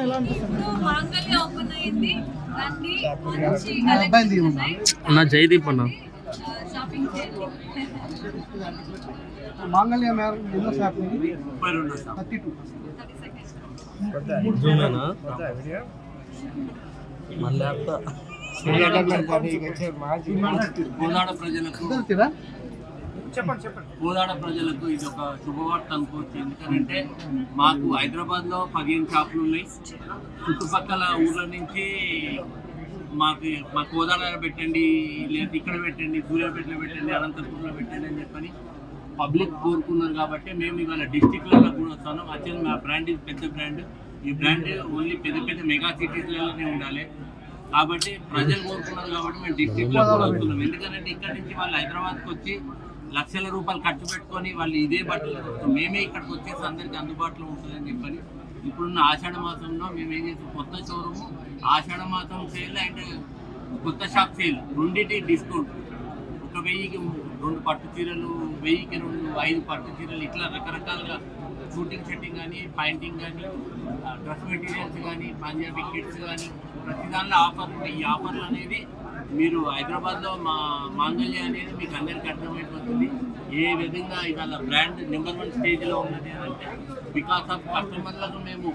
ఎలా అనిపిస్తుంది? మాంగళ్య ఓపెన్ అయింది, దాన్ని మంచి కలెక్షన్స్ ఉన్నాయి. నా జయదీప్ అన్న షాపింగ్ చేయండి. మాంగళ్య ఎన్నో షాప్ 32 కోదాడ ప్రజలకు కోదాడ ప్రజలకు ఇది ఒక శుభవార్త అనుకోవచ్చు. ఎందుకంటే మాకు హైదరాబాద్లో 15 షాపులు ఉన్నాయి. చుట్టుపక్కల ఊర్ల నుంచి మా కోదాడలో పెట్టండి, లేదా ఇక్కడ పెట్టండి, సూర్యాపేటలో పెట్టండి, అనంతపూర్లో పెట్టండి అని చెప్పని పబ్లిక్ కోరుకున్నారు. కాబట్టి మేము ఇవాళ డిస్టిక్లలో కూడా వస్తాను. యాక్చువల్లీ మా బ్రాండ్ ఇది పెద్ద బ్రాండ్. ఈ బ్రాండ్ ఓన్లీ పెద్ద పెద్ద మెగా సిటీస్లలోనే ఉండాలి. కాబట్టి ప్రజలు కోరుకున్నారు కాబట్టి మేము డిస్టిక్లో కూడా వస్తున్నాం. ఎందుకంటే ఇక్కడ నుంచి వాళ్ళు హైదరాబాద్కి వచ్చి లక్షల రూపాయలు ఖర్చు పెట్టుకొని వాళ్ళు ఇదే బట్టలు వస్తాం. మేమే ఇక్కడికి వచ్చేసి అందరికీ అందుబాటులో ఉంటుందని చెప్పని ఇప్పుడున్న ఆషాఢ మాసంలో మేము ఏం చేస్తాం, కొత్త షోరూము ఆషాఢ మాసం సేల్ అండ్ కొత్త షాప్ సేల్ రెండింటి డిస్కౌంట్. 1000కి 2 పట్టు చీరలు, 1000కి 5 పట్టు చీరలు, ఇట్లా రకరకాలుగా షూటింగ్ సెట్టింగ్ కానీ, పాయింటింగ్ కానీ, డ్రెస్ మెటీరియల్స్ కానీ, పంజాబీ కిట్స్ కానీ ప్రతి దానిలో ఆఫర్లు ఉంటాయి. ఈ ఆఫర్లు అనేది మీరు హైదరాబాద్లో మాంగళ్య అనేది మీకు అందరికీ అర్థమైపోతుంది. ఏ విధంగా ఇవాళ బ్రాండ్ నెంబర్ 1 స్టేజ్లో ఉన్నది అంటే బికాస్ ఆఫ్ కస్టమర్లకు మేము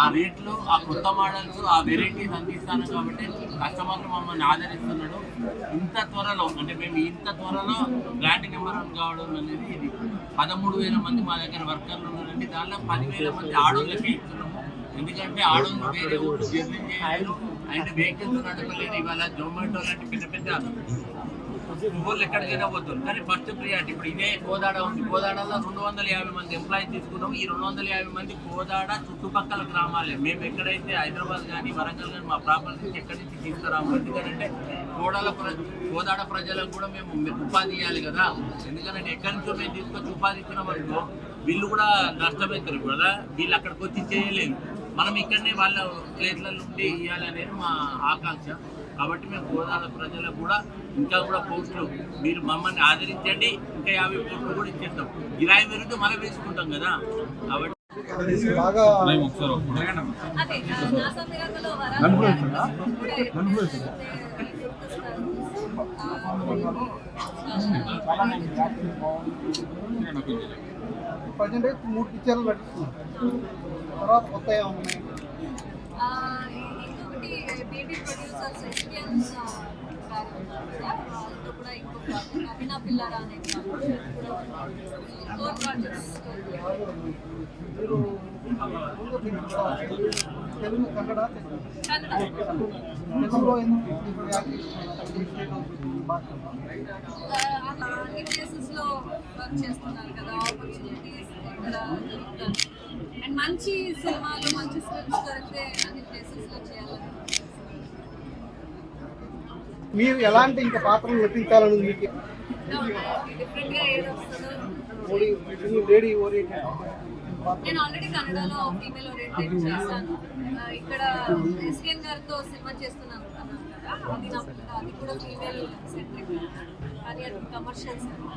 ఆ రేట్లు, ఆ కొత్త మోడల్స్, ఆ వెరైటీస్ అందిస్తాను. కాబట్టి కస్టమర్లు మమ్మల్ని ఆదరిస్తున్నాడు. ఇంత త్వరలో అంటే మేము ఇంత త్వరలో బ్రాండ్ నెంబర్ 1 కావడం అనేది ఇది 13,000 మంది మా దగ్గర వర్కర్లు ఉన్నారండి. దానిలో 10,000 మంది ఆడోళ్ళకి ఇస్తున్నాము. ఎందుకంటే ఆడోళ్ళు వేరే ఊళ్ళు జర్నీ చేయలేరు అండ్ వెహికల్స్ నడపలేరు. ఇవాళ జొమాటో లాంటి పెద్ద పెద్ద ఊళ్ళు ఎక్కడికైనా పోతారు. కానీ ఫస్ట్ ప్రియారిటీ ఇప్పుడు ఇదే కోదాడ ఉంది. కోదాడలో 250 మంది ఎంప్లాయీస్ తీసుకున్నాము. ఈ 250 మంది కోదాడ చుట్టుపక్కల గ్రామాలే. మేము ఎక్కడైతే హైదరాబాద్ కానీ వరంగల్ కానీ మా ప్రాపర్టీ ఎక్కడి నుంచి తీసుకురాము. ఎందుకంటే కోదాడ ప్రజలకు కూడా మేము ఉపాధి ఇవ్వాలి కదా. ఎందుకంటే ఎక్కడి నుంచో మేము తీసుకొచ్చి ఉపాధి ఇచ్చినాం అనుకో వీళ్ళు కూడా నష్టమవుతారు కదా. వీళ్ళు అక్కడికి వచ్చి చేయలేరు. మనం ఇక్కడనే వాళ్ళ ప్లేట్లలో ఉండి ఇవ్వాలనేది మా ఆకాంక్ష. కాబట్టి మేము కోదాడ ప్రజలకు కూడా ఇంకా కూడా పోస్టులు మీరు మమ్మల్ని ఆదరించండి. ఇంకా 50 పోస్టులు కూడా ఇచ్చేస్తాం. కిరాయి పెరిగితే మనం వేసుకుంటాం కదా. కాబట్టి ప్రజెంట్ 3 పిక్చర్లు నటిస్తున్నారు. తర్వాత కొత్త ఏమున్నాయి? ఇంకొకటి బేబీ ప్రొడ్యూసర్స్ ఎస్పిఎన్స్ వాళ్ళతో కూడా ఇంకొక అభినా పిల్లారా అనే ఫోర్ ప్రాజెక్ట్స్. మీరు తెలుగు, కన్నడ, తెలుగులో అన్ని ప్లేసెస్లో వర్క్ చేస్తున్నారు కదా, ఆపర్చునిటీస్ ఇక్కడ దొరుకుతాయి. అండ్ మంచి సినిమాలు, మంచి స్క్రిప్ట్స్ దొరికితే అన్ని ప్లేసెస్లో చేయాలని. మీరు ఎలాంటి ఇంకా పాత్రలు నటించాలని మీకు డిఫరెంట్గా ఏది వస్తుందో. లేడీ ఓరియంటెడ్ నేను ఆల్రెడీ కన్నడలో ఫీమేల్ ఓరియంటెడ్ చేశాను. ఇక్కడ ఎస్కేఎన్ గారితో సినిమా చేస్తున్నాను కదా, అది నా అది కూడా ఫీమేల్ సెంట్రిక్, కానీ అది కమర్షియల్ సినిమా.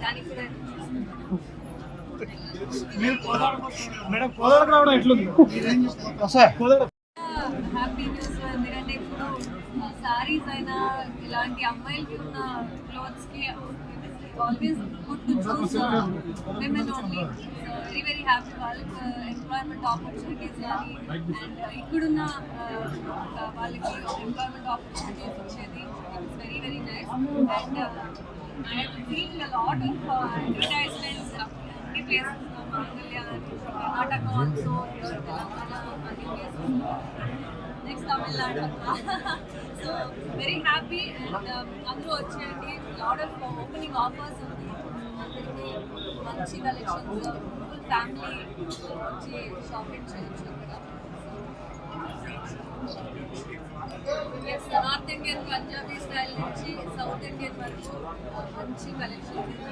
దానికి కూడా మేడం కోదాడకు రావడం ఎట్లుంది? Happy news. ఎందుకంటే ఇప్పుడు సారీస్ అయినా ఇలాంటి అమ్మాయిలకి ఉన్న క్లోత్స్కి always good to choose women only. Very very happy. వాళ్ళకి ఎంప్లాయ్మెంట్ ఆపర్చునిటీస్ కానీ అండ్ ఇక్కడున్న వాళ్ళకి ఎంప్లాయ్మెంట్ ఆపర్చునిటీస్ వచ్చేది it's very very nice. And I have seen a lot of advertisements అన్ని ప్లేసెస్, మాంగళ్య, కర్ణాటక ఆల్సో, తెలంగాణ, అన్ని places, next Tamil Nadu. So very happy. And అందరూ వచ్చేయండి. Lot of opening offers ఉంది. అందరికీ మంచి కలెక్షన్స్, ఫుల్ ఫ్యామిలీ వచ్చి షాపింగ్ చేయొచ్చు ఇక్కడ. Yes, north Indian Punjabi style నుంచి సౌత్ ఇండియన్ వరకు మంచి కలెక్షన్స్.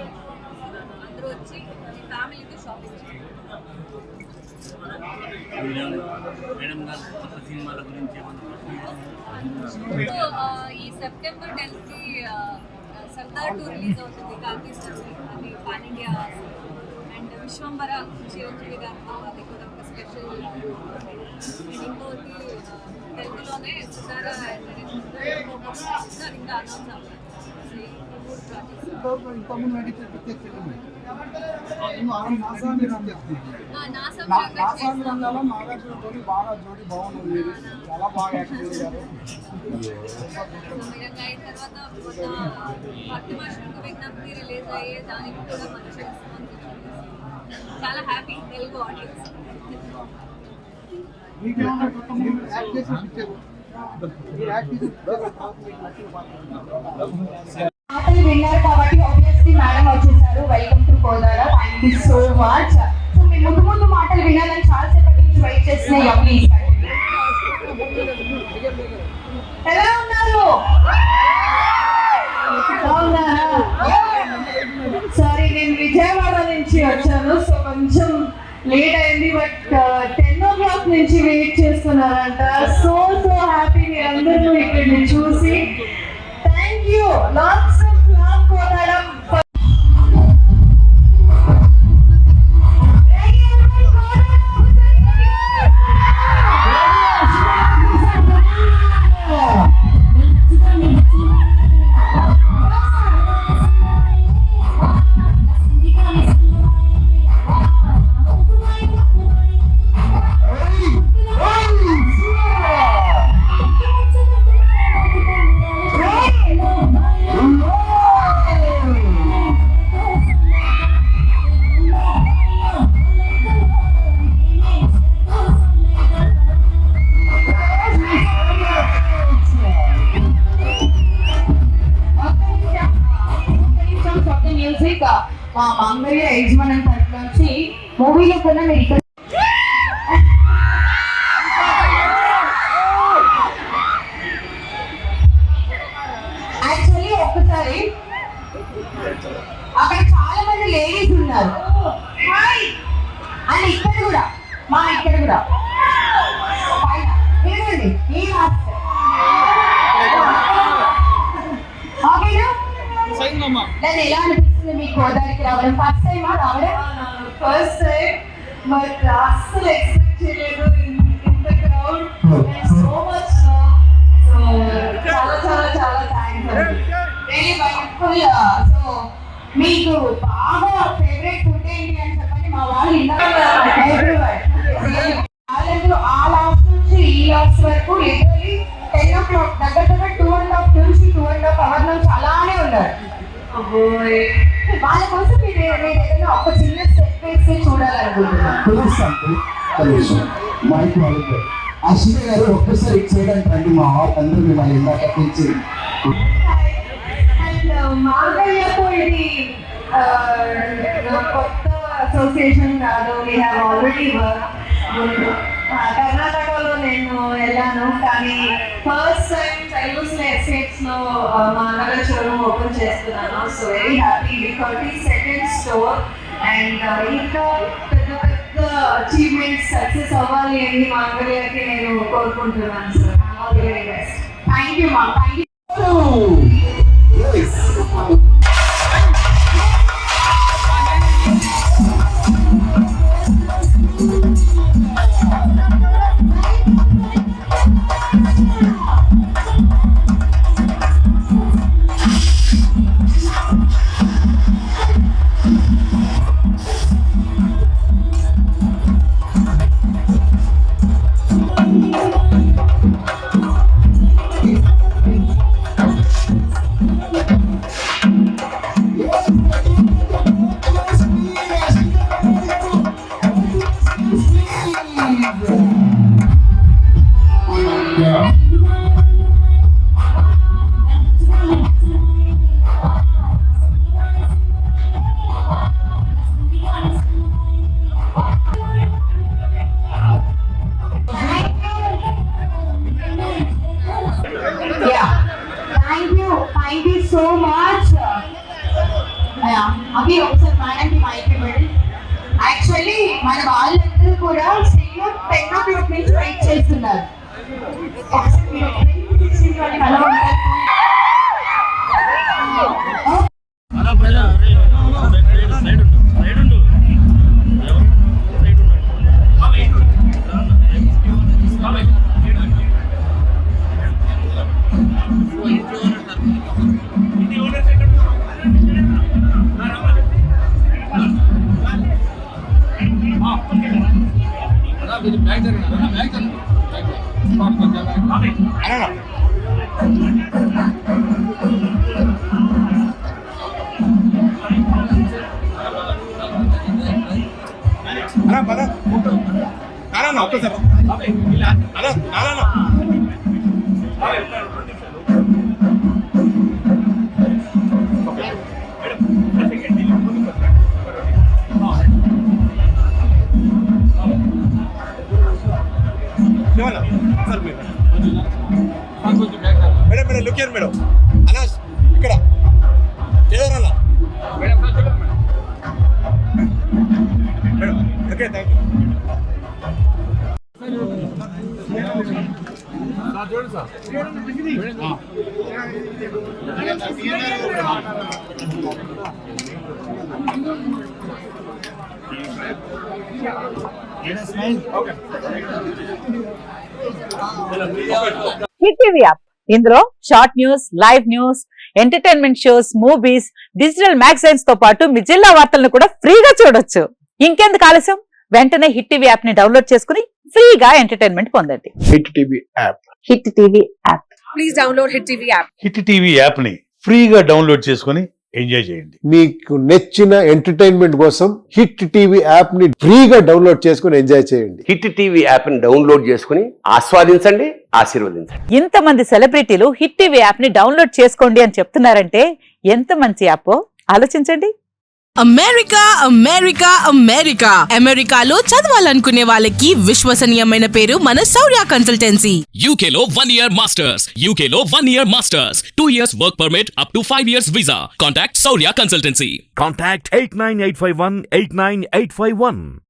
అందరూ వచ్చి ఫ్యామిలీతో షాపింగ్ చేయండి. ఈ సెప్టెంబర్ 10కి సర్దార్ 2 రిలీజ్ అవుతుంది. కార్తీ స్టోరీ, అది pan India. And Vishwambhara Chiranjeevi గారితో అది కూడా ఒక స్పెషల్ ఉన్నాయి. సితారా ఇంకా అనౌన్స్ అవ్వాలి. ఇంతకుముందు నటించిన ప్రత్యేక ఫిల్మ్ నాసాంగంలో నాగార్జునతో బాగా జోడి బాగుంది. చాలా బాగా యాక్ట్ చేశారు. అయిన తర్వాత భక్తి మాస్టర్కు విజ్ఞప్తి రిలీజ్ అయ్యే దానికి కూడా మంచి రెస్పాన్స్ వచ్చింది. చాలా హ్యాపీ తెలుగు ఆడియన్స్. యాక్ట్ చేసిన పిక్చర్ మీరు యాక్ట్ చేసిన మాటలు విన్నారు కాబట్టి ఆబ్వియస్లీ మేడం వచ్చేసారు. Welcome to Kodad. Thank you so much. So మీ ముందు ముందు మాటలు వినాలని చాలా సేపటి నుంచి వెయిట్ చేస్తున్నాయి. ప్లీజ్ ఎలా ఉన్నారు? సారీ, నేను విజయవాడ నుంచి వచ్చాను. సో కొంచెం లేట్ అయింది. బట్ 10 o'clock నుంచి వెయిట్ చేస్తున్నారంట. సో హ్యాపీ మీరందరూ ఇక్కడ చూసి. Thank you. Lots of love కోదాడం. మా మంగళ యజమాని తరఫు నుంచి మూవీలో కూడా మీరు ఇక్కడ యాక్చువల్లీ ఒక్కసారి అక్కడ చాలా మంది లేడీస్ ఉన్నారు. అండ్ ఇక్కడ కూడా ఇక్కడ కూడా ఏమండి ఈ ఓకేనా? దాన్ని ఎలా అనిపిస్తుంది మీకు గోదావరికి రావడం? ఫస్ట్ టైం రావడం? First time. బట్ అస్సలు ఎక్స్పెక్ట్ చేయలేదు ఇంత క్రౌడ్. So much. సో చాలా చాలా చాలా థ్యాంక్స్ రియలీ వండర్ఫుల్. సో మీకు బాగా ఫేవరెట్ ఫుడ్ ఏంటి అని చెప్పండి. మా వాళ్ళు వాళ్ళందరూ ఆ లాస్ట్ నుంచి ఈ లాస్ట్ వరకు లిటరలీ 10 o'clock దగ్గర 2.5 నుంచి 2.5 hours నుంచి అలానే ఉన్నారు. వాళ్ళ కోసం మీరు ఏదైనా ఒక చిన్న స్టెప్ వేసి చూడాలనుకుంటున్నాను. అశ్విని గారు ఒక్కసారి ఇటు చేయడానికి రండి. మా అందరూ మిమ్మల్ని ఇందాక తెచ్చి మాంగళ్యకు ఇది కొత్త అసోసియేషన్ కాదు. We have already work. కర్ణాటకలో నేను వెళ్ళాను, కానీ ఫస్ట్ టైం తెలుగు ఎస్టేట్స్ లో మా అన్నగారి షోరూమ్ ఓపెన్ చేస్తున్నాను. So very happy. 32nd store. And ఇంకా పెద్ద పెద్ద అచీవ్మెంట్స్ సక్సెస్ అవ్వాలి అని మా అన్నగారికి నేను కోరుకుంటున్నాను. Sir all the very best. Thank you మా. Thank you. Thank you so much. అవి ఒకసారి మేడంకి మైక్ ఇవ్వండి. యాక్చువల్లీ మన వాళ్ళందరూ కూడా సేమ్ 10 o'clock నుంచి వెయిట్ చేస్తున్నారు. మేడం లుక్ మేడం అలా ఇక్కడ ఏదన్నా మేడం ఓకే థ్యాంక్ యూ చూడండి సార్ హిట్ టీవీ యాప్ ఇందులో short news, live news, entertainment shows, movies, digital magazines తో పాటు మీ జిల్లా వార్తలను కూడా ఫ్రీగా చూడొచ్చు. ఇంకెందుకు ఆలస్యం, వెంటనే హిట్ టీవీ యాప్ ని డౌన్లోడ్ చేసుకుని ఫ్రీగా ఎంటర్టైన్మెంట్ పొందండి. Hit TV app. Hit TV app. Please download hit TV app. Hit TV app ని ఫ్రీగా డౌన్లోడ్ చేసుకుని ఎంజాయ్ చేయండి. మీకు నచ్చిన ఎంటర్టైన్మెంట్ కోసం హిట్ టీవీ యాప్ ని ఫ్రీగా డౌన్లోడ్ చేసుకుని ఎంజాయ్ చేయండి. హిట్ టీవీ యాప్ ని డౌన్లోడ్ చేసుకుని ఆస్వాదించండి, ఆశీర్వదించండి. ఇంతమంది సెలబ్రిటీలు హిట్ టీవీ యాప్ ని డౌన్లోడ్ చేసుకోండి అని చెప్తున్నారంటే ఎంత మంచి యాప్ ఆలోచించండి. అమెరికా అమెరికా అమెరికా అమెరికాలో చదవాలనుకునే వాళ్ళకి విశ్వసనీయమైన పేరు మన శౌర్య కన్సల్టెన్సీ. UK లో 1 year masters, UK లో 1 year masters, 2 years work permit up to 5 years visa. Contact Saurya Consultancy. Contact 89851 89851.